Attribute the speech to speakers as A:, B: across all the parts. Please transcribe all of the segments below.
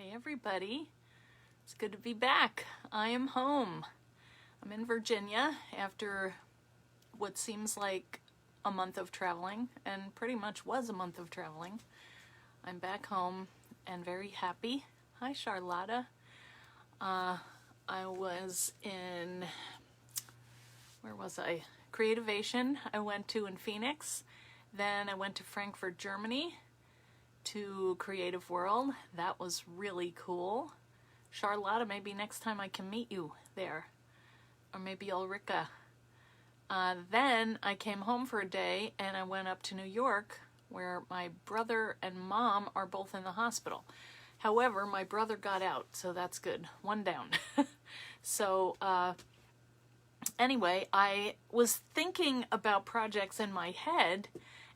A: Hey everybody, it's good to be back. I am home. I'm in Virginia after what seems like a month of traveling, and pretty much was a month of traveling. I'm back home and very happy. Hi Charlotta. I was in, where was I? Creativation I went to in Phoenix. Then I went to Frankfurt, Germany, to Creative World. That was really cool. Charlotta, maybe next time I can meet you there. Or maybe Ulrika. Then I came home for a day and I went up to New York where my brother and mom are both in the hospital. However, my brother got out, so that's good. One down. So anyway, I was thinking about projects in my head,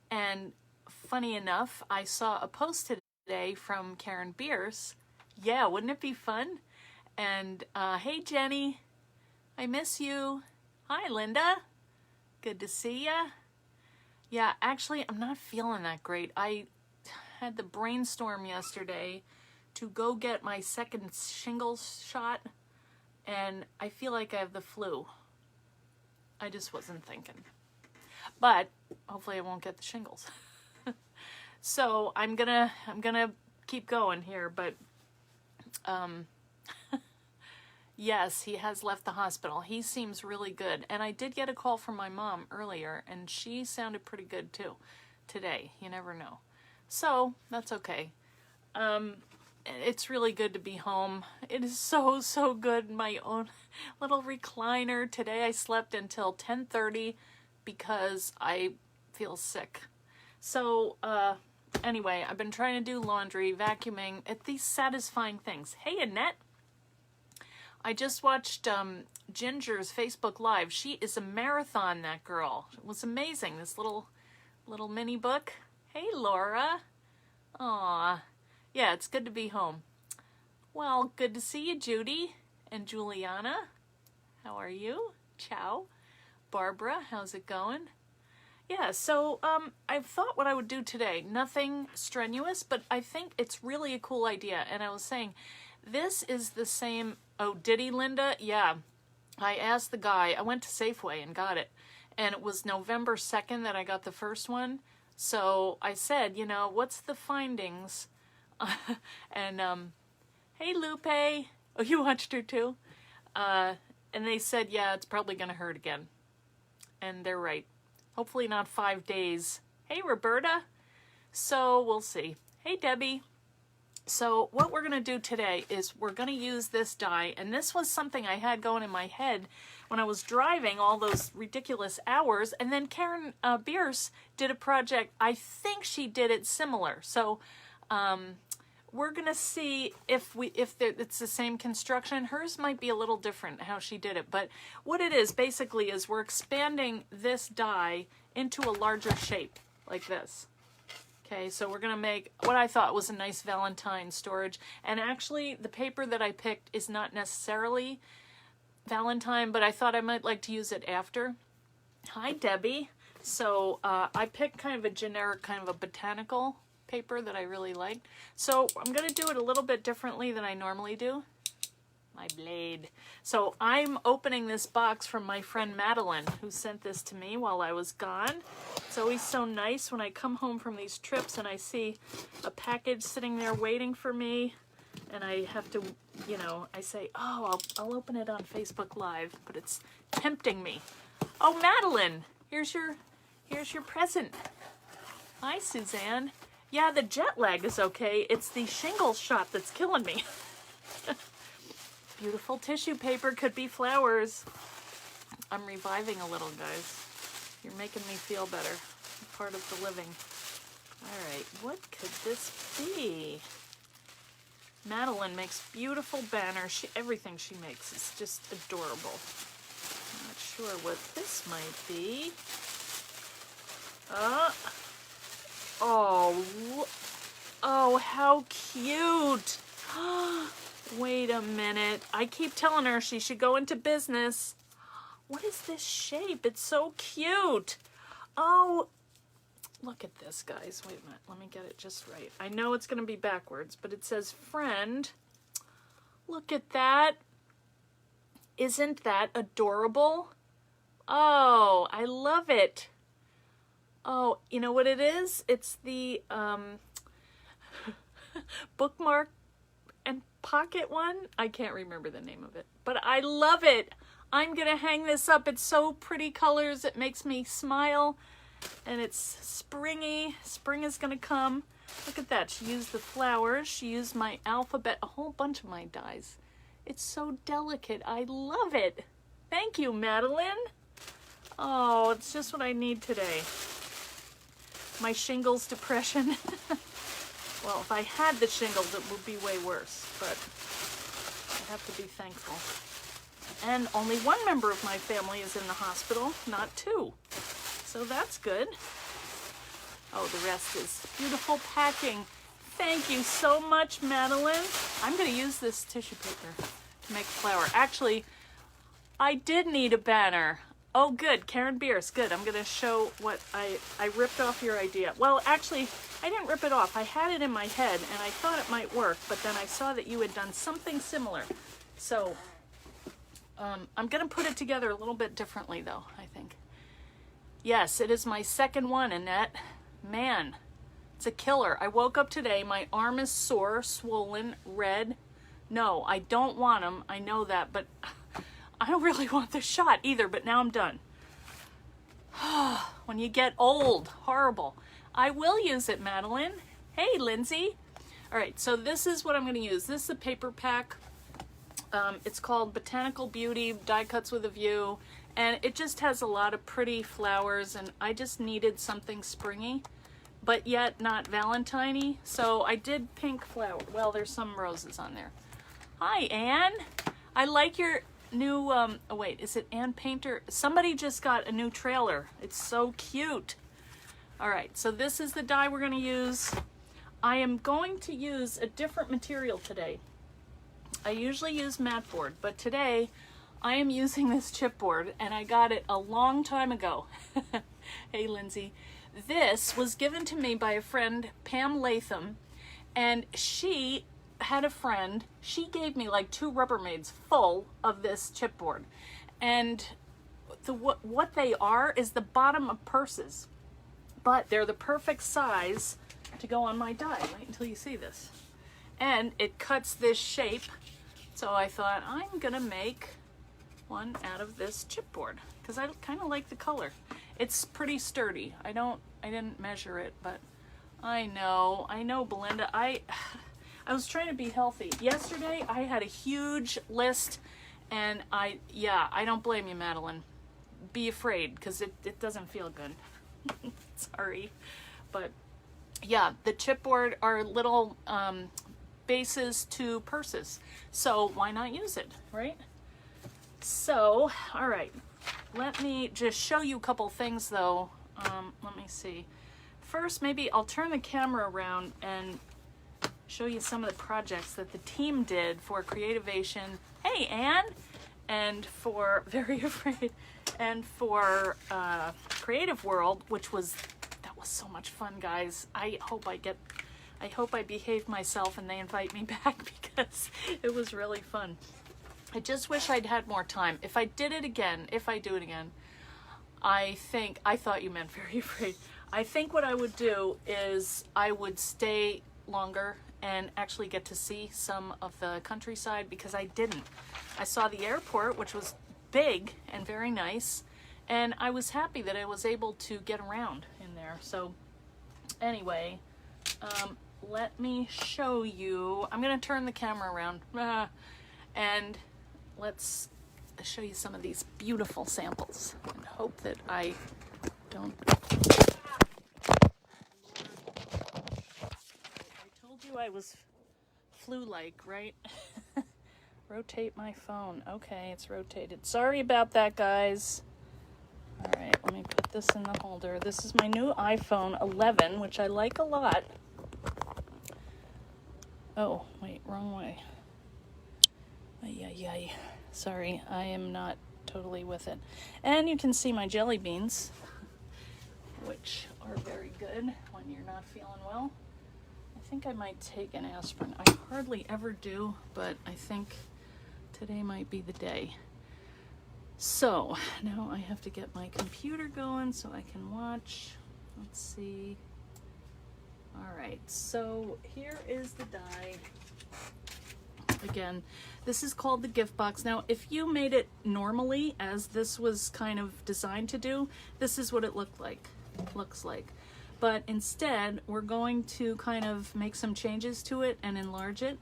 A: and funny enough, I saw a post today from Karen Bierce. Yeah, wouldn't it be fun? And hey Jenny, I miss you. Hi Linda, good to see ya. Yeah, actually I'm not feeling that great. I had the brainstorm yesterday to go get my second shingles shot, and I feel like I have the flu. I just wasn't thinking. But hopefully I won't get the shingles. So I'm gonna keep going here, but yes, he has left the hospital. He seems really good. And I did get a call from my mom earlier, and she sounded pretty good too today. You never know. So that's okay. It's really good to be home. It is so good in my own little recliner. Today I slept until 10:30 because I feel sick. So anyway, I've been trying to do laundry, vacuuming, at these satisfying things. Hey Annette, I just watched Ginger's Facebook Live. She is a marathon, that girl. It was amazing, this little mini book. Hey Laura. Aw. Yeah, it's good to be home. Well, good to see you, Judy and Juliana. How are you? Ciao. Barbara, how's it going? Yeah, so I thought what I would do today, nothing strenuous, but I think it's really a cool idea. And I was saying, this is the same, oh, did he, Linda? Yeah, I asked the guy, I went to Safeway and got it. And it was November 2nd that I got the first one. So I said, you know, what's the findings? And hey Lupe, oh, you watched her too? And they said, yeah, it's probably gonna hurt again. And they're right. Hopefully not 5 days. Hey Roberta. So we'll see. Hey Debbie. So what we're gonna do today is we're gonna use this die, and this was something I had going in my head when I was driving all those ridiculous hours, and then Karen Bierce did a project. I think she did it similar. So we're gonna see if it's the same construction. Hers might be a little different how she did it, but what it is basically is we're expanding this die into a larger shape like this. Okay, so we're gonna make what I thought was a nice Valentine storage, and actually the paper that I picked is not necessarily Valentine, but I thought I might like to use it after. Hi Debbie. So I picked kind of a generic, kind of a botanical paper that I really liked. So I'm going to do it a little bit differently than I normally do. My blade. So I'm opening this box from my friend Madeline, who sent this to me while I was gone. It's always so nice when I come home from these trips and I see a package sitting there waiting for me, and I have to, you know, I say, oh, I'll open it on Facebook Live, but it's tempting me. Oh, Madeline, here's your present. Hi, Suzanne. Yeah, the jet lag is okay. It's the shingles shot that's killing me. Beautiful tissue paper, could be flowers. I'm reviving a little, guys. You're making me feel better. Part of the living. All right, what could this be? Madeline makes beautiful banners. Everything she makes is just adorable. I'm not sure what this might be. Oh, how cute. Wait a minute. I keep telling her she should go into business. What is this shape? It's so cute. Oh, look at this, guys. Wait a minute. Let me get it just right. I know it's going to be backwards, but it says friend. Look at that. Isn't that adorable? Oh, I love it. Oh, you know what it is? It's the bookmark and pocket one. I can't remember the name of it, but I love it. I'm going to hang this up. It's so pretty colors. It makes me smile, and it's springy. Spring is going to come. Look at that. She used the flowers. She used my alphabet, a whole bunch of my dies. It's so delicate. I love it. Thank you, Madeline. Oh, it's just what I need today. My shingles depression. Well, if I had the shingles, it would be way worse, but I have to be thankful. And only one member of my family is in the hospital, not two. So that's good. Oh, the rest is beautiful packing. Thank you so much, Madeline. I'm going to use this tissue paper to make a flower. Actually, I did need a banner. Oh, good. Karen Bierce. Good. I'm going to show what I ripped off your idea. Well, actually, I didn't rip it off. I had it in my head, and I thought it might work, but then I saw that you had done something similar. So I'm going to put it together a little bit differently, though, I think. Yes, it is my second one, Annette. Man, it's a killer. I woke up today. My arm is sore, swollen, red. No, I don't want them. I know that, but I don't really want the shot either, but now I'm done. When you get old, horrible. I will use it, Madeline. Hey, Lindsay. All right, so this is what I'm going to use. This is a paper pack. It's called Botanical Beauty, Die Cuts with a View, and it just has a lot of pretty flowers, and I just needed something springy, but yet not Valentine-y, so I did pink flower. Well, there's some roses on there. Hi, Anne. I like your new, oh wait, is it Ann Painter? Somebody just got a new trailer. It's so cute. All right, so this is the die we're going to use. I am going to use a different material today. I usually use mat board, but today I am using this chipboard, and I got it a long time ago. Hey, Lindsay. This was given to me by a friend, Pam Latham, and she had a friend. She gave me like 2 Rubbermaids full of this chipboard, and what they are is the bottom of purses, but they're the perfect size to go on my die. Wait until you see this. And it cuts this shape, so I thought I'm gonna make one out of this chipboard because I kind of like the color. It's pretty sturdy. I didn't measure it, but I know, Belinda. I was trying to be healthy. Yesterday, I had a huge list, and I don't blame you, Madeline. Be afraid, because it doesn't feel good. Sorry. But, yeah, the chipboard are little bases to purses. So, why not use it, right? So, all right. Let me just show you a couple things, though. Let me see. First, maybe I'll turn the camera around and show you some of the projects that the team did for Creativation. Hey, Anne! And for Very Afraid, and for Creative World, that was so much fun, guys. I hope I behaved myself and they invite me back because it was really fun. I just wish I'd had more time. If I do it again, I thought you meant Very Afraid. I think what I would do is I would stay longer and actually get to see some of the countryside, because I didn't. I saw the airport, which was big and very nice, and I was happy that I was able to get around in there. So anyway, let me show you. I'm going to turn the camera around and let's show you some of these beautiful samples and hope that I don't... I was flu-like, right? Rotate my phone. Okay, it's rotated. Sorry about that, guys. All right, let me put this in the holder. This is my new iPhone 11, which I like a lot. Oh, wait, wrong way. Ay. Sorry, I am not totally with it. And you can see my jelly beans, which are very good when you're not feeling well. I think I might take an aspirin. I hardly ever do, but I think today might be the day. So now I have to get my computer going so I can watch. Let's see. All right, so here is the die. Again, this is called the gift box. Now, if you made it normally, as this was kind of designed to do, this is what it looks like. But instead, we're going to kind of make some changes to it and enlarge it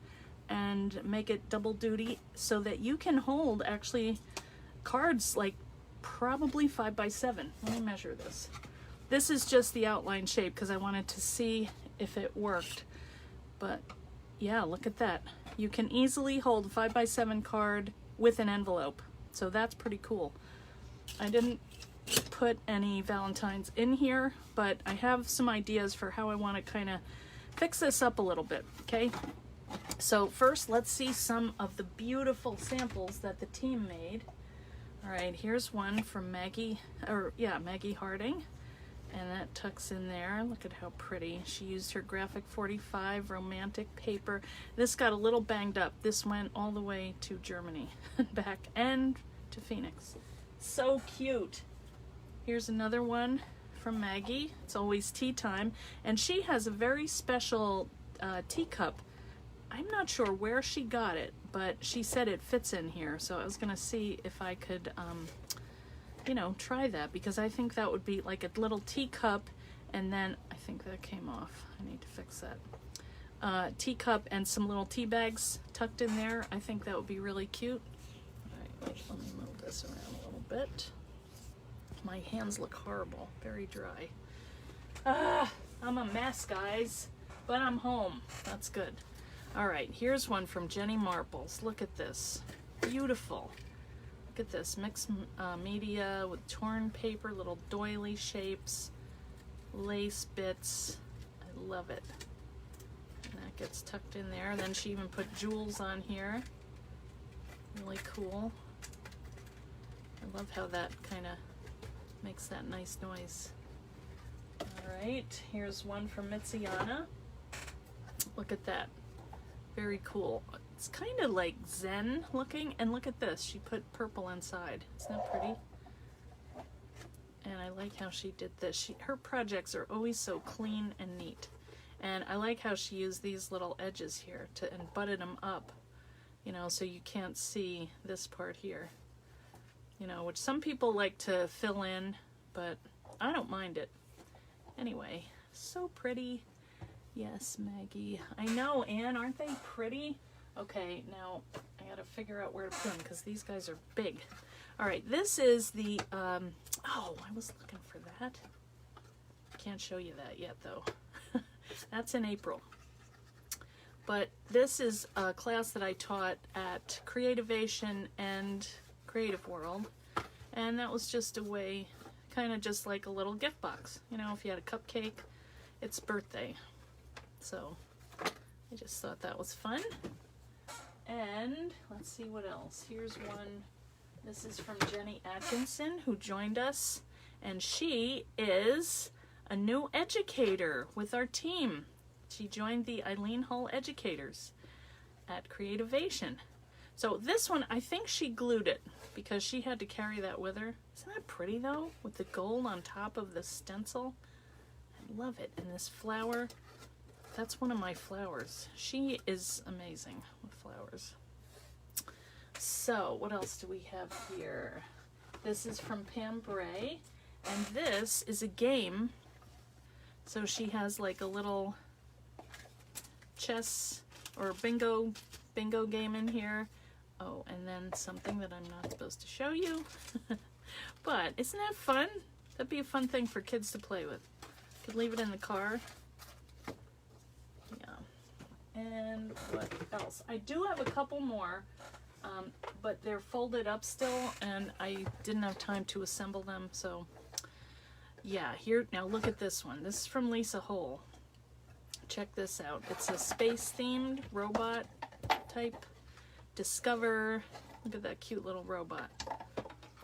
A: and make it double duty so that you can hold actually cards like probably 5 by 7. Let me measure this. This is just the outline shape because I wanted to see if it worked. But yeah, look at that. You can easily hold a 5 by 7 card with an envelope. So that's pretty cool. I didn't put any Valentines in here, but I have some ideas for how I want to kind of fix this up a little bit, okay? So first, let's see some of the beautiful samples that the team made. All right, here's one from Maggie Harding. And that tucks in there. Look at how pretty. She used her graphic 45 romantic paper. This got a little banged up. This went all the way to Germany, back, and to Phoenix. So cute. Here's another one from Maggie. It's always tea time. And she has a very special teacup. I'm not sure where she got it, but she said it fits in here. So I was going to see if I could you know, try that, because I think that would be like a little teacup, and then I think that came off. I need to fix that. Teacup and some little tea bags tucked in there. I think that would be really cute. All right, wait, let me move this around a little bit. My hands look horrible, very dry. I'm a mess, guys, but I'm home. That's good. All right, here's one from Jenny Marples. Look at this, beautiful. Look at this, mixed media with torn paper, little doily shapes, lace bits. I love it. And that gets tucked in there. Then she even put jewels on here. Really cool. I love how that kind of makes that nice noise. All right, here's one from Mitziana. Look at that. Very cool. It's kind of like Zen looking, and look at this. She put purple inside. Isn't that pretty? And I like how she did this. Her projects are always so clean and neat. And I like how she used these little edges here and butted them up, you know, so you can't see this part here, you know, which some people like to fill in, but I don't mind it. Anyway, so pretty. Yes, Maggie. I know, Anne, aren't they pretty? Okay, now I gotta figure out where to put them because these guys are big. All right, this is the, oh, I was looking for that. Can't show you that yet, though. That's in April. But this is a class that I taught at Creativation and Creative World, and that was just a way, kind of just like a little gift box. You know, if you had a cupcake, it's birthday. So I just thought that was fun. And let's see what else. Here's one. This is from Jenny Atkinson, who joined us, and she is a new educator with our team. She joined the Eileen Hull Educators at Creativation. So this one, I think she glued it because she had to carry that with her. Isn't that pretty though? With the gold on top of the stencil. I love it. And this flower, that's one of my flowers. She is amazing with flowers. So what else do we have here? This is from Pam Bray, and this is a game. So she has like a little chess or bingo game in here. Oh, and then something that I'm not supposed to show you. But isn't that fun? That'd be a fun thing for kids to play with. Could leave it in the car. Yeah. And what else? I do have a couple more, but they're folded up still, and I didn't have time to assemble them. So yeah, here, now look at this one. This is from Lisa Hole. Check this out. It's a space-themed robot type. Discover. Look at that cute little robot.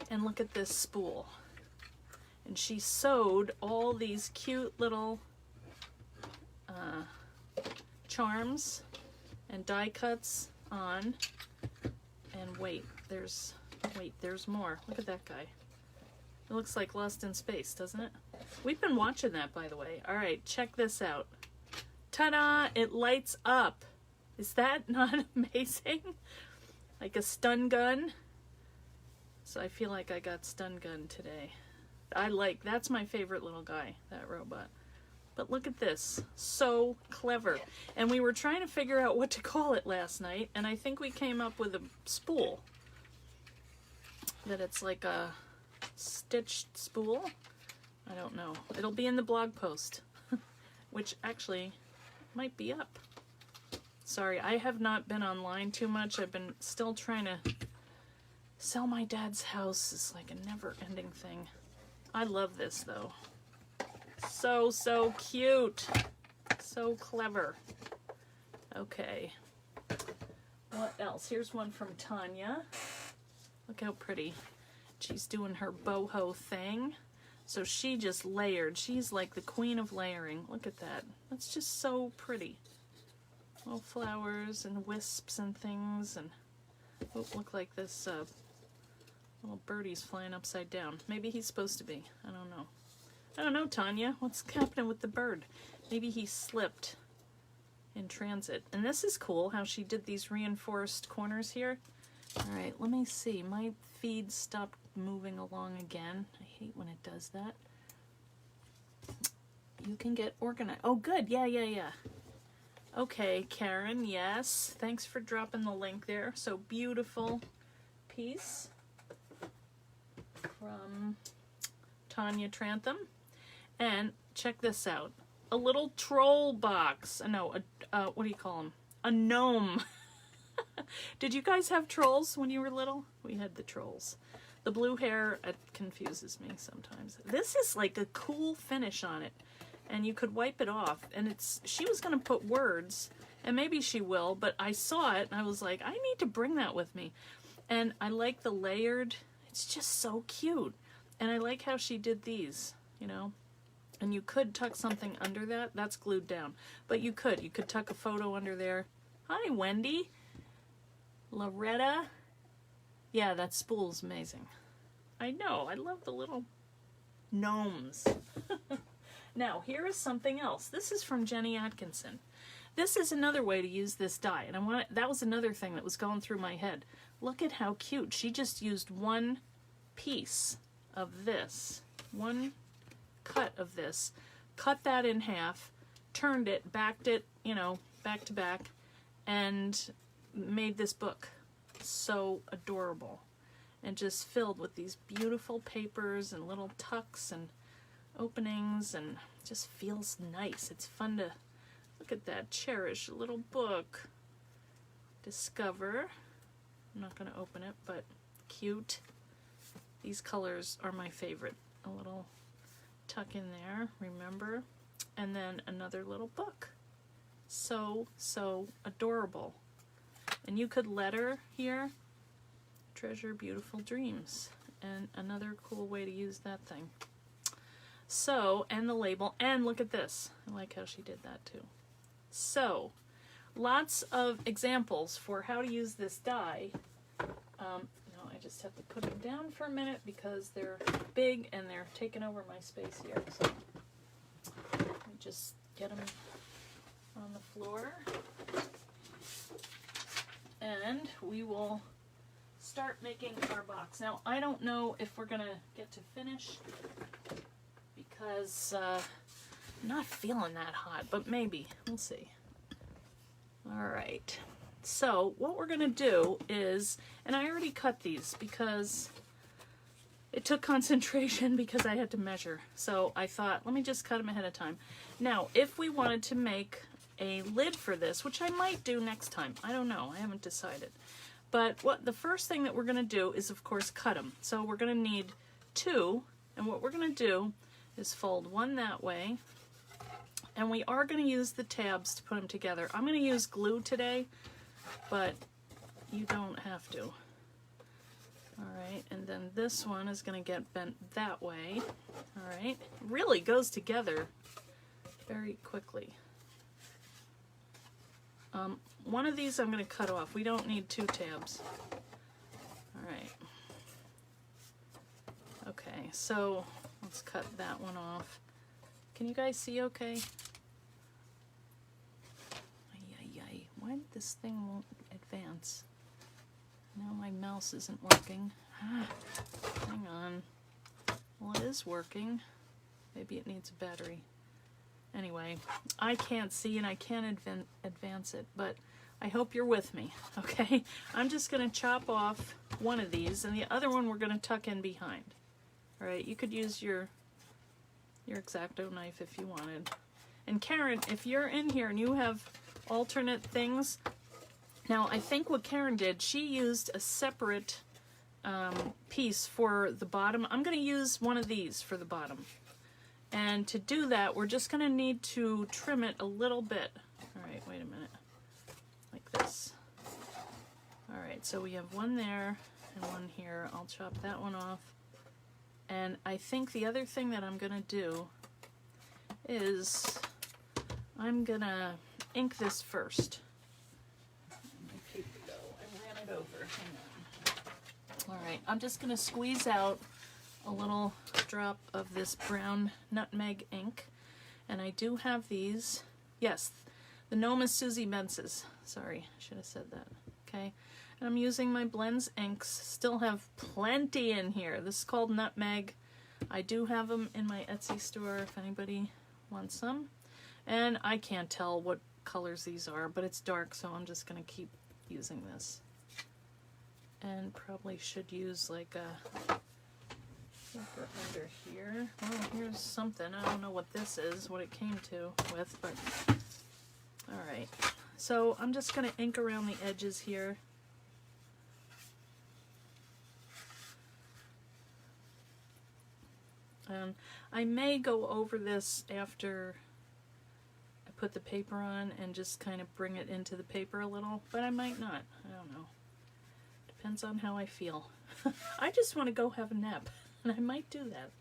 A: And look at this spool. And she sewed all these cute little charms and die cuts on. And wait, there's more. Look at that guy. It looks like Lost in Space, doesn't it? We've been watching that, by the way. All right, check this out. Ta-da! It lights up. Is that not amazing? Like a stun gun. So I feel like I got stun gun today. That's my favorite little guy, that robot. But look at this. So clever. And we were trying to figure out what to call it last night, and I think we came up with a spool. That it's like a stitched spool. I don't know. It'll be in the blog post, which actually might be up. Sorry, I have not been online too much. I've been still trying to sell my dad's house. It's like a never-ending thing. I love this, though. So cute. So clever. Okay. What else? Here's one from Tanya. Look how pretty. She's doing her boho thing. So she just layered. She's like the queen of layering. Look at that. That's just so pretty. Little flowers and wisps and things. And oh, look like this little birdie's flying upside down. Maybe he's supposed to be. I don't know. I don't know, Tanya. What's happening with the bird? Maybe he slipped in transit. And this is cool how she did these reinforced corners here. All right, let me see. My feed stopped moving along again. I hate when it does that. You can get organized. Oh, good. Yeah. Okay, Karen, yes. Thanks for dropping the link there. So beautiful piece from Tanya Trantham. And check this out. A little troll box. No, what do you call them? A gnome. Did you guys have trolls when you were little? We had the trolls. The blue hair, it confuses me sometimes. This is like a cool finish on it. And you could wipe it off. And she was going to put words, and maybe she will, but I saw it and I was like, I need to bring that with me. And I like the layered. It's just so cute. And I like how she did these, you know. And you could tuck something under that. That's glued down. But you could tuck a photo under there. Hi, Wendy. Loretta. Yeah, that spool's amazing. I know. I love the little gnomes. Now, here is something else. This is from Jenny Atkinson. This is another way to use this die. And that was another thing that was going through my head. Look at how cute. She just used one piece of this. One cut of this. Cut that in half. Turned it, backed it, you know, back to back. And made this book. So adorable. And just filled with these beautiful papers and little tucks and openings, and just feels nice. It's fun to look at that. Cherish a little book. Discover. I'm not going to open it, but cute. These colors are my favorite. A little tuck in there, remember? And then another little book. So adorable. And you could letter here, treasure beautiful dreams. And another cool way to use that thing. So, and the label, and look at this. I like how she did that too. So, lots of examples for how to use this die. No, I just have to put them down for a minute because they're big and they're taking over my space here. So, let me just get them on the floor. And we will start making our box. Now, I don't know if we're going to get to finish because I'm not feeling that hot, but maybe. We'll see. All right. So what we're going to do is, and I already cut these because it took concentration because I had to measure. So I thought, let me just cut them ahead of time. Now, if we wanted to make a lid for this, which I might do next time. I don't know. I haven't decided. But the first thing that we're going to do is, of course, cut them. So we're going to need two, and what we're going to do is fold one that way, and we are going to use the tabs to put them together. I'm going to use glue today, but you don't have to. All right, and then this one is going to get bent that way. All right, really goes together very quickly. One of these I'm going to cut off. We don't need 2 tabs. All right. Okay, so let's cut that one off. Can you guys see okay? Ay. Why did this thing won't advance? Now my mouse isn't working. Hang on. Well, it is working. Maybe it needs a battery. Anyway, I can't see and I can't advance it, but I hope you're with me, okay? I'm just going to chop off one of these, and the other one we're going to tuck in behind. All right, you could use your X-Acto knife if you wanted. And Karen, if you're in here and you have alternate things, now I think what Karen did, she used a separate piece for the bottom. I'm going to use one of these for the bottom. And to do that, we're just going to need to trim it a little bit. All right, wait a minute. Like this. All right, so we have one there and one here. I'll chop that one off. And I think the other thing that I'm going to do is I'm going to ink this first. My paper go. I ran it over. Hang on. All right, I'm just going to squeeze out a little drop of this brown nutmeg ink, and I do have these. Yes, the Noma Susie Bences. Sorry, I should have said that. Okay, and I'm using my Blends inks. Still have plenty in here. This is called Nutmeg. I do have them in my Etsy store if anybody wants some. And I can't tell what colors these are, but it's dark, so I'm just gonna keep using this. And probably should use like a under here. Well, here's something. I don't know what this is, what it came to with, but all right. So I'm just going to ink around the edges here. I may go over this after I put the paper on and just kind of bring it into the paper a little, but I might not. I don't know. Depends on how I feel. I just want to go have a nap. And I might do that.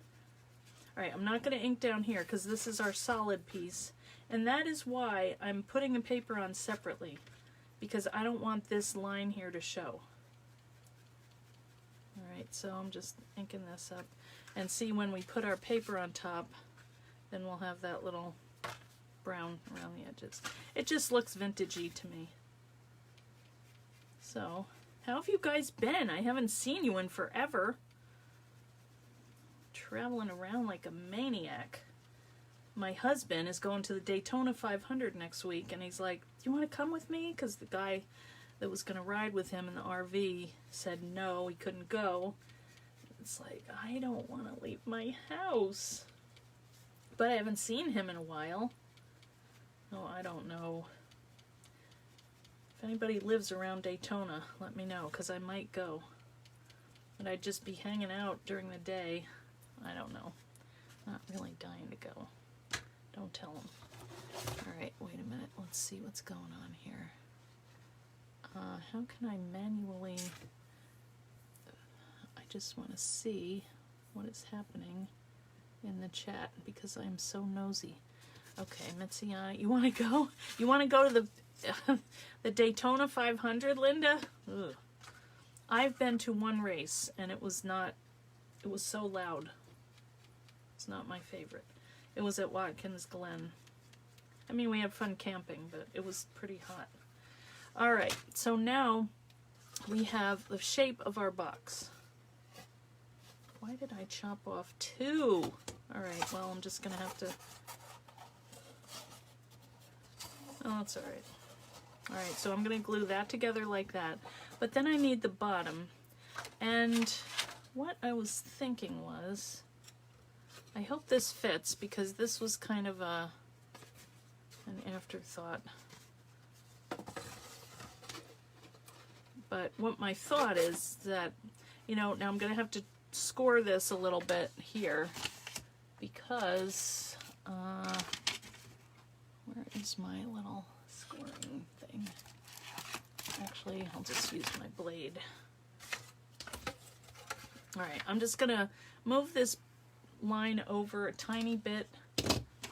A: Alright, I'm not going to ink down here because this is our solid piece. And that is why I'm putting the paper on separately. Because I don't want this line here to show. Alright, so I'm just inking this up. And see, when we put our paper on top, then we'll have that little brown around the edges. It just looks vintagey to me. So, how have you guys been? I haven't seen you in forever. Traveling around like a maniac. My husband is going to the Daytona 500 next week, and he's like, do you want to come with me? Because the guy that was going to ride with him in the RV said no, he couldn't go. It's like, I don't want to leave my house. But I haven't seen him in a while. No, I don't know. If anybody lives around Daytona, let me know, because I might go. But I'd just be hanging out during the day. I don't know. Not really dying to go. Don't tell them. Alright, wait a minute. Let's see what's going on here. How can I manually... I just want to see what is happening in the chat because I'm so nosy. Okay, Mitziana, you want to go? You want to go to the the Daytona 500, Linda? Ugh. I've been to one race and it was so loud. It's not my favorite. It was at Watkins Glen. I mean, we had fun camping, but it was pretty hot. Alright, so now we have the shape of our box. Why did I chop off 2? Alright, well, I'm just going to have to... Oh, that's alright. Alright, so I'm going to glue that together like that. But then I need the bottom. And what I was thinking was... I hope this fits because this was kind of an afterthought. But what my thought is that, you know, now I'm going to have to score this a little bit here because, where is my little scoring thing? Actually, I'll just use my blade. All right, I'm just gonna move this line over a tiny bit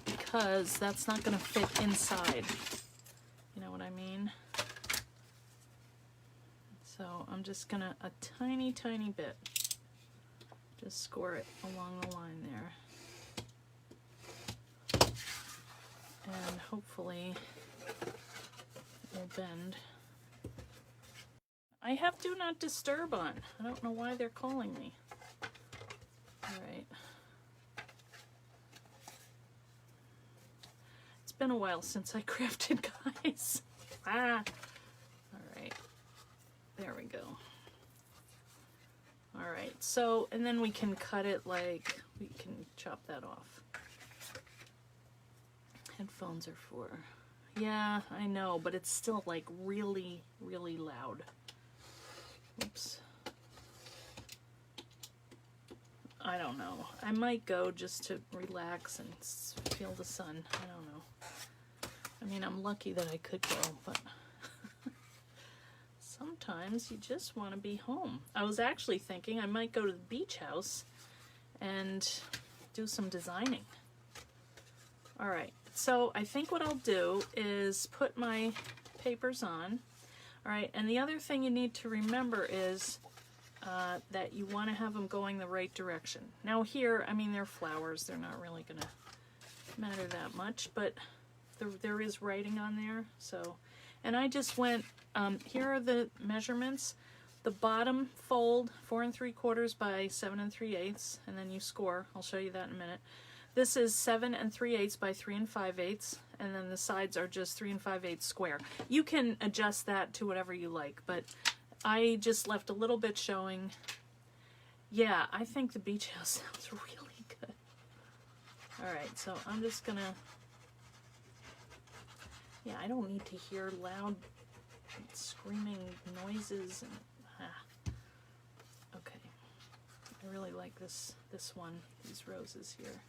A: because that's not gonna fit inside. You know what I mean? So I'm just gonna, a tiny, tiny bit, just score it along the line there. And hopefully it will bend. I have Do Not Disturb on. I don't know why they're calling me. All right. It's been a while since I crafted, guys. Ah. All right. There we go. All right. So, and then we can cut it like, we can chop that off. Headphones are for, yeah, I know, but it's still like really, really loud. Oops. I don't know. I might go just to relax and feel the sun. I don't know. I mean, I'm lucky that I could go, but sometimes you just want to be home. I was actually thinking I might go to the beach house and do some designing. All right. So I think what I'll do is put my papers on. All right, and the other thing you need to remember is that you want to have them going the right direction. Now here, I mean, they're flowers. They're not really going to matter that much, but there is writing on there. So, and I just went, here are the measurements. The bottom fold, 4 3/4 by 7 3/8, and then you score. I'll show you that in a minute. This is 7 3/8 by 3 5/8, and then the sides are just 3 5/8 square. You can adjust that to whatever you like, but I just left a little bit showing. Yeah, I think the beach house sounds really good. All right, so I'm just gonna, yeah, I don't need to hear loud screaming noises and okay. I really like this one, these roses here.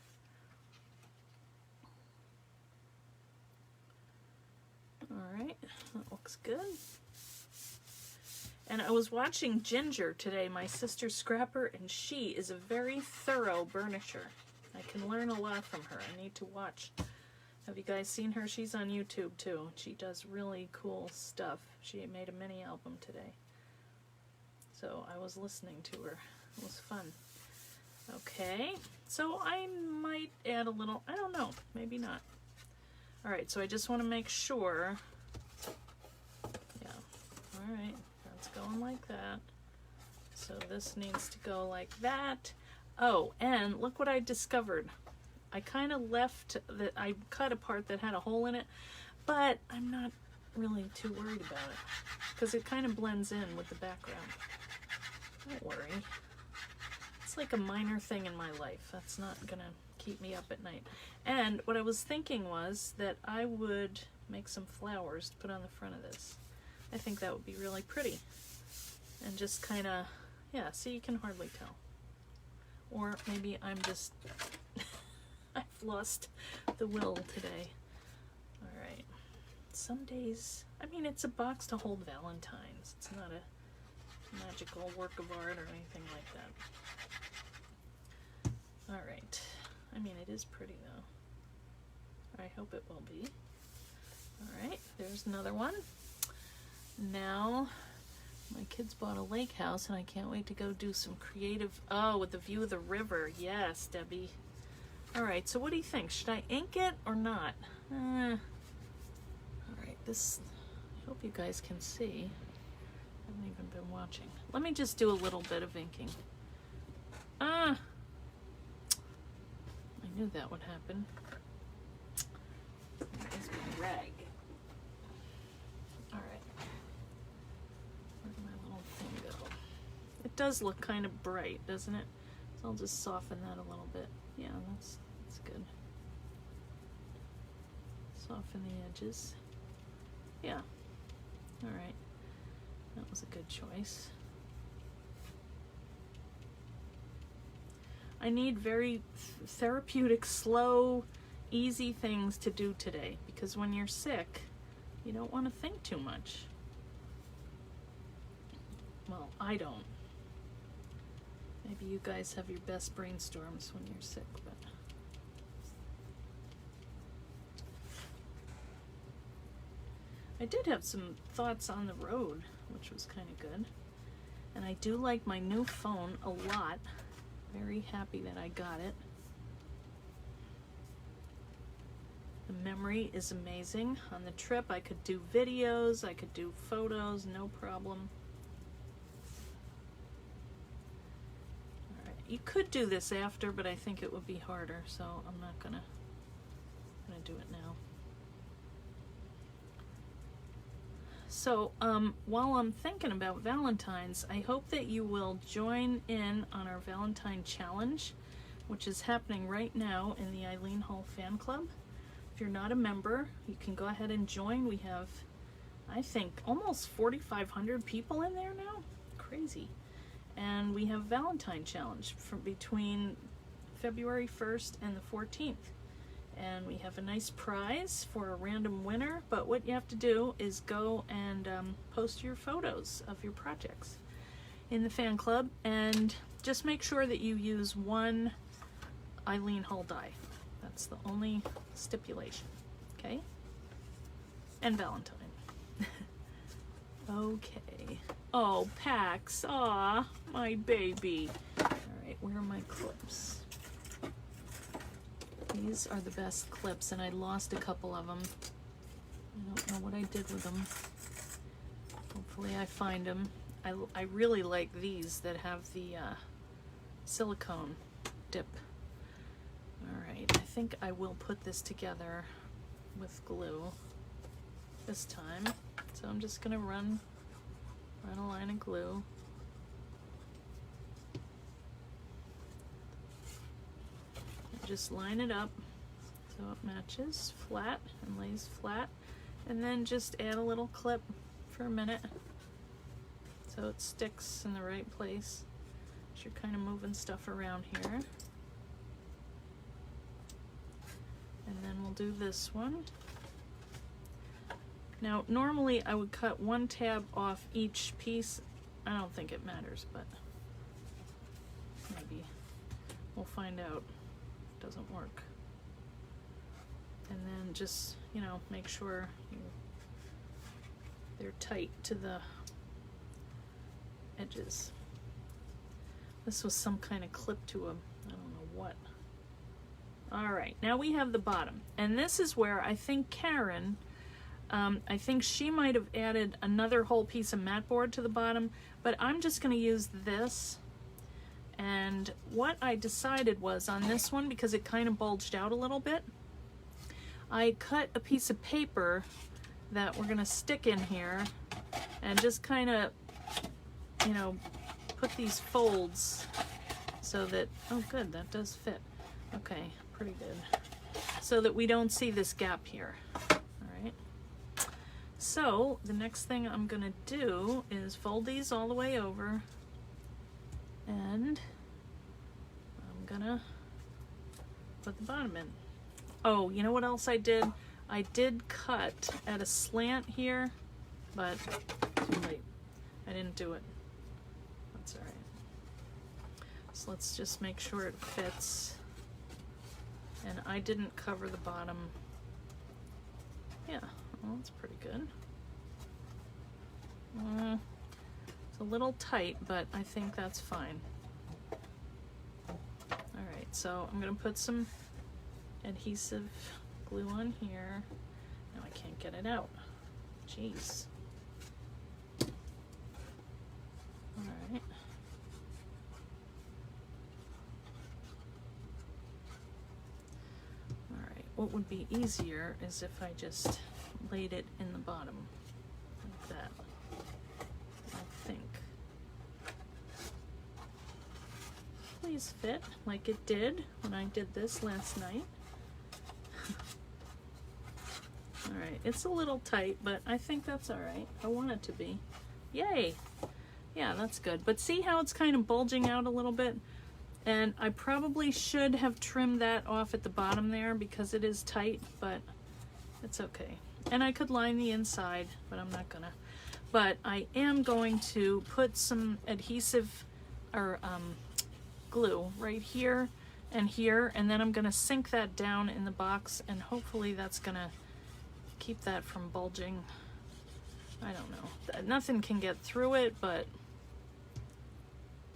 A: All right, that looks good. And I was watching Ginger today, my sister Scrapper, and she is a very thorough burnisher. I can learn a lot from her. I need to watch. Have you guys seen her? She's on YouTube too. She does really cool stuff. She made a mini album today. So I was listening to her. It was fun. Okay, so I might add a little, I don't know, maybe not. All right, so I just want to make sure. Yeah, all right, that's going like that. So this needs to go like that. Oh, and look what I discovered. I kind of left that, I cut a part that had a hole in it, but I'm not really too worried about it because it kind of blends in with the background. Don't worry. It's like a minor thing in my life. That's not gonna keep me up at night. And what I was thinking was that I would make some flowers to put on the front of this. I think that would be really pretty. And just kind of, yeah, see, you can hardly tell. Or maybe I'm just, I've lost the will today. All right. Some days, I mean, it's a box to hold Valentine's. It's not a magical work of art or anything like that. All right. I mean, it is pretty though. I hope it will be. All right, there's another one. Now, my kids bought a lake house and I can't wait to go do some creative, oh, with the view of the river. Yes, Debbie. All right, so what do you think? Should I ink it or not? All right, this, I hope you guys can see. I haven't even been watching. Let me just do a little bit of inking. I knew that would happen. There's my rag. All right. Where'd my little thing go? It does look kind of bright, doesn't it? So I'll just soften that a little bit. Yeah, that's good. Soften the edges. Yeah. All right. That was a good choice. I need very therapeutic, slow, easy things to do today because when you're sick, you don't want to think too much. Well, I don't. Maybe you guys have your best brainstorms when you're sick, but I did have some thoughts on the road, which was kind of good. And I do like my new phone a lot. Very happy that I got it. The memory is amazing. On the trip, I could do videos, I could do photos, no problem. All right, you could do this after, but I think it would be harder, so I'm not gonna do it now. So while I'm thinking about Valentine's, I hope that you will join in on our Valentine Challenge, which is happening right now in the Eileen Hall Fan Club. If you're not a member, you can go ahead and join. We have, I think, almost 4,500 people in there now. Crazy. And we have Valentine Challenge from between February 1st and the 14th. And we have a nice prize for a random winner, but what you have to do is go and post your photos of your projects in the fan club, and just make sure that you use one Eileen Hall die. That's the only stipulation, okay? And Valentine. Okay. Oh, Pax, aw, my baby. All right, where are my clips? These are the best clips, and I lost a couple of them. I don't know what I did with them. Hopefully I find them. I really like these that have the silicone dip. Alright, I think I will put this together with glue this time. So I'm just going to run a line of glue. Just line it up so it matches flat and lays flat, and then just add a little clip for a minute so it sticks in the right place as you're kind of moving stuff around here. And then we'll do this one. Now normally I would cut one tab off each piece. I don't think it matters, but maybe we'll find out. Doesn't work. And then just, you know, make sure they're tight to the edges. This was some kind of clip to a, I don't know what. All right, now we have the bottom, and this is where I think Karen, I think she might have added another whole piece of mat board to the bottom, but I'm just going to use this. And what I decided was on this one, because it kind of bulged out a little bit, I cut a piece of paper that we're going to stick in here and just kind of, you know, put these folds so that, oh good, that does fit. Okay, pretty good. So that we don't see this gap here. All right. So the next thing I'm going to do is fold these all the way over. And I'm gonna put the bottom in. Oh, you know what else I did? I did cut at a slant here, but too late. I didn't do it. That's all right. So let's just make sure it fits. And I didn't cover the bottom. Yeah, well, that's pretty good. It's a little tight, but I think that's fine. Alright, so I'm going to put some adhesive glue on here. Now I can't get it out. Jeez. Alright. Alright, what would be easier is if I just laid it in the bottom like that. Think. Please fit like it did when I did this last night. Alright, it's a little tight, but I think that's alright. I want it to be. Yay! Yeah, that's good. But see how it's kind of bulging out a little bit? And I probably should have trimmed that off at the bottom there because it is tight, but it's okay. And I could line the inside, but I'm not gonna. But I am going to put some adhesive or glue right here and here, and then I'm going to sink that down in the box, and hopefully that's going to keep that from bulging. I don't know. Nothing can get through it, but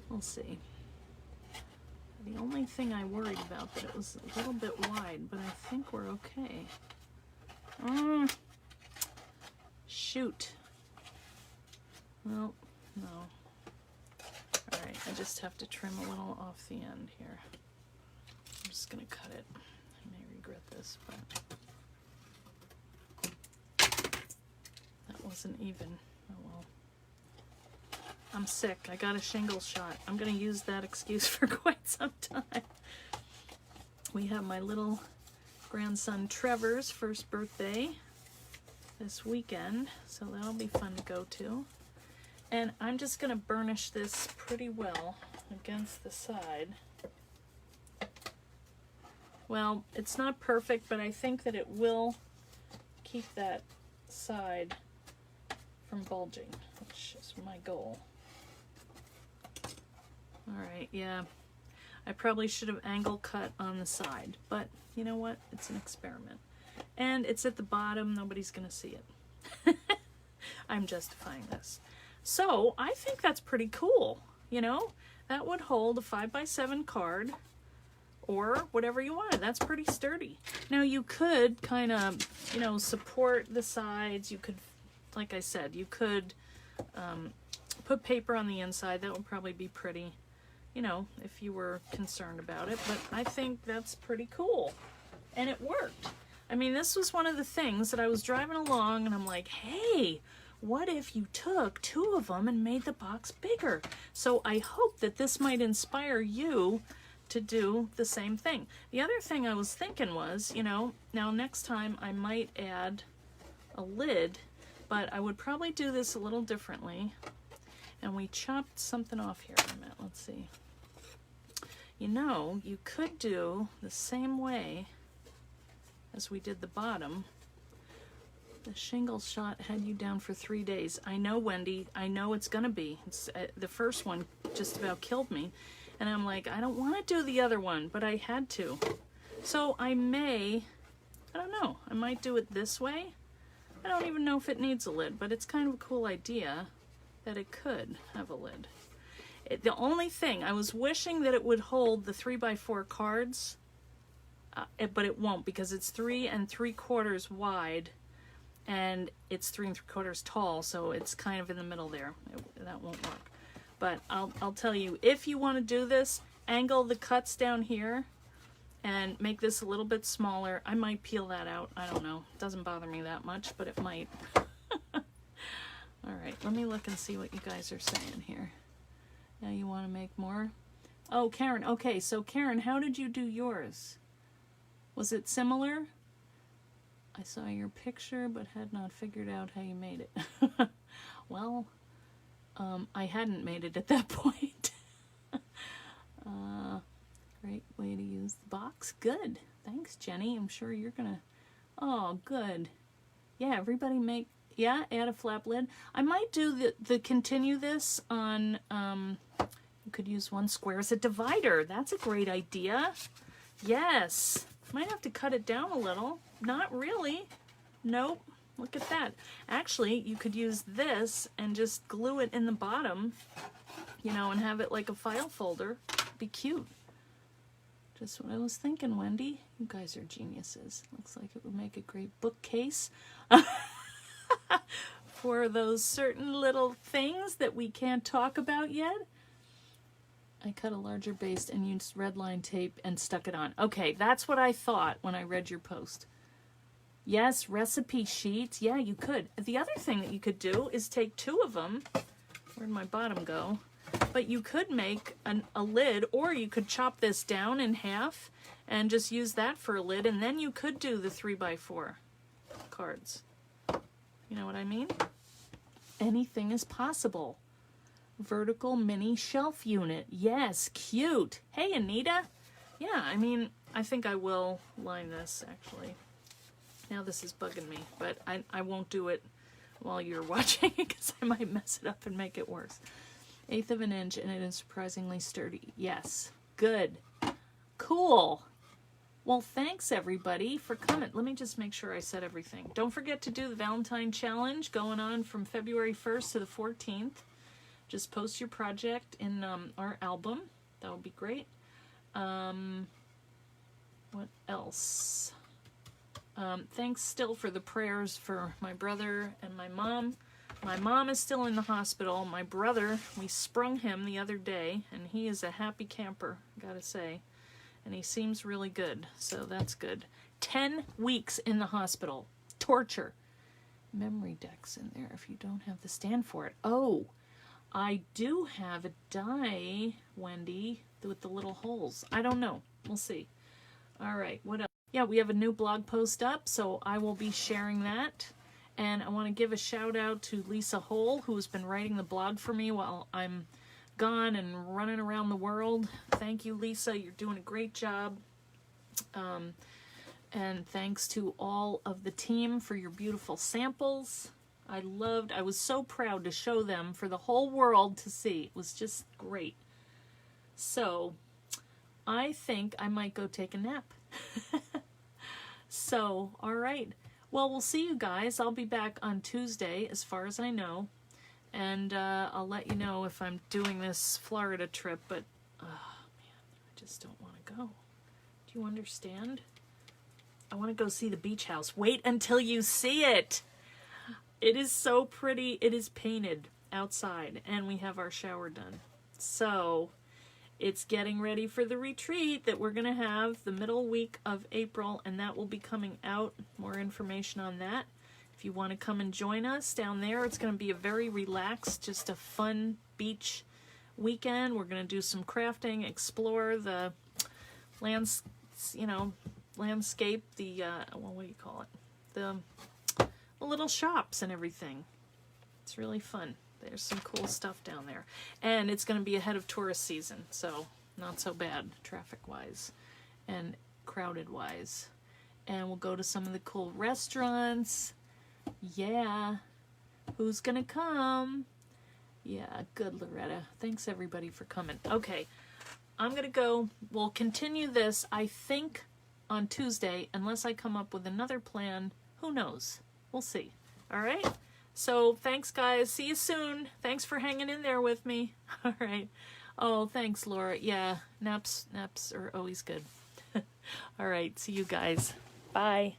A: we'll see. The only thing I worried about that it was a little bit wide, but I think we're okay. Shoot. Well, no. Alright, I just have to trim a little off the end here. I'm just gonna cut it. I may regret this, but that wasn't even. Oh well. I'm sick. I got a shingles shot. I'm gonna use that excuse for quite some time. We have my little grandson Trevor's first birthday this weekend, so that'll be fun to go to. And I'm just gonna burnish this pretty well against the side. Well, it's not perfect, but I think that it will keep that side from bulging, which is my goal. Alright, yeah. I probably should have angle cut on the side, but you know what? It's an experiment. And it's at the bottom, nobody's gonna see it. I'm justifying this. So, I think that's pretty cool, you know? That would hold a 5x7 card, or whatever you wanted. That's pretty sturdy. Now, you could kind of, you know, support the sides. You could, like I said, you could put paper on the inside. That would probably be pretty, you know, if you were concerned about it. But I think that's pretty cool. And it worked. I mean, this was one of the things that I was driving along and I'm like, hey, what if you took two of them and made the box bigger? So I hope that this might inspire you to do the same thing. The other thing I was thinking was, you know, now next time I might add a lid, but I would probably do this a little differently. And we chopped something off here. Wait a minute, let's see. You know, you could do the same way as we did the bottom. The shingles shot had you down for 3 days. I know, Wendy. I know it's gonna be. It's, the first one just about killed me. And I'm like, I don't want to do the other one, but I had to. So I may, I don't know, I might do it this way. I don't even know if it needs a lid, but it's kind of a cool idea that it could have a lid. The only thing, I was wishing that it would hold the 3x4 cards, but it won't because it's 3 3/4 wide and it's 3 3/4 tall, so it's kind of in the middle there. That won't work. But I'll tell you, if you want to do this, angle the cuts down here and make this a little bit smaller. I might peel that out. I don't know. It doesn't bother me that much, but it might. All right, let me look and see what you guys are saying here. Now you want to make more? Oh, Karen. Okay, so Karen, how did you do yours? Was it similar? I saw your picture, but had not figured out how you made it. Well, I hadn't made it at that point. Great way to use the box. Good. Thanks, Jenny. I'm sure you're gonna... Oh, good. Yeah, everybody make... Yeah, add a flap lid. I might do the continue this on... you could use one square as a divider. That's a great idea. Yes. Might have to cut it down a little. Not really. Nope. Look at that. Actually, you could use this and just glue it in the bottom, you know, and have it like a file folder. Be cute. Just what I was thinking, Wendy. You guys are geniuses. Looks like it would make a great bookcase for those certain little things that we can't talk about yet. I cut a larger base and used red line tape and stuck it on. Okay, that's what I thought when I read your post. Yes, recipe sheets. Yeah, you could. The other thing that you could do is take two of them. Where'd my bottom go? But you could make a lid, or you could chop this down in half and just use that for a lid, and then you could do the 3x4 cards. You know what I mean? Anything is possible. Vertical mini shelf unit. Yes, cute. Hey, Anita. Yeah, I mean, I think I will line this, actually. Now this is bugging me, but I won't do it while you're watching because I might mess it up and make it worse. 1/8 of an inch, and it is surprisingly sturdy. Yes, Good. Cool. Well, thanks everybody for coming. Let me just make sure I said everything. Don't forget to do the Valentine Challenge going on from February 1st to the 14th. Just post your project in our album. That would be great. What else? Thanks still for the prayers for my brother and my mom. My mom is still in the hospital. My brother, we sprung him the other day, and he is a happy camper, gotta say. And he seems really good, so that's good. 10 weeks in the hospital. Torture. Memory deck's in there if you don't have the stand for it. Oh, I do have a die, Wendy, with the little holes. I don't know. We'll see. All right, what else? Yeah, we have a new blog post up, so I will be sharing that. And I want to give a shout out to Lisa Hole, who has been writing the blog for me while I'm gone and running around the world. Thank you, Lisa. You're doing a great job. And thanks to all of the team for your beautiful samples. I was so proud to show them for the whole world to see. It was just great. So, I think I might go take a nap. So, all right. Well, we'll see you guys. I'll be back on Tuesday, as far as I know. And I'll let you know if I'm doing this Florida trip. But, oh, man, I just don't want to go. Do you understand? I want to go see the beach house. Wait until you see it. It is so pretty. It is painted outside. And we have our shower done. So, it's getting ready for the retreat that we're going to have the middle week of April, and that will be coming out. More information on that. If you want to come and join us down there, it's going to be a very relaxed, just a fun beach weekend. We're going to do some crafting, explore the landscape, the, what do you call it? The little shops and everything. It's really fun. There's some cool stuff down there. And it's going to be ahead of tourist season, so not so bad traffic-wise and crowded-wise. And we'll go to some of the cool restaurants. Yeah. Who's going to come? Yeah, good, Loretta. Thanks, everybody, for coming. Okay, I'm going to go. We'll continue this, I think, on Tuesday, unless I come up with another plan. Who knows? We'll see. All right? So, thanks, guys. See you soon. Thanks for hanging in there with me. All right. Oh, thanks, Laura. Yeah, naps are always good. All right. See you guys. Bye.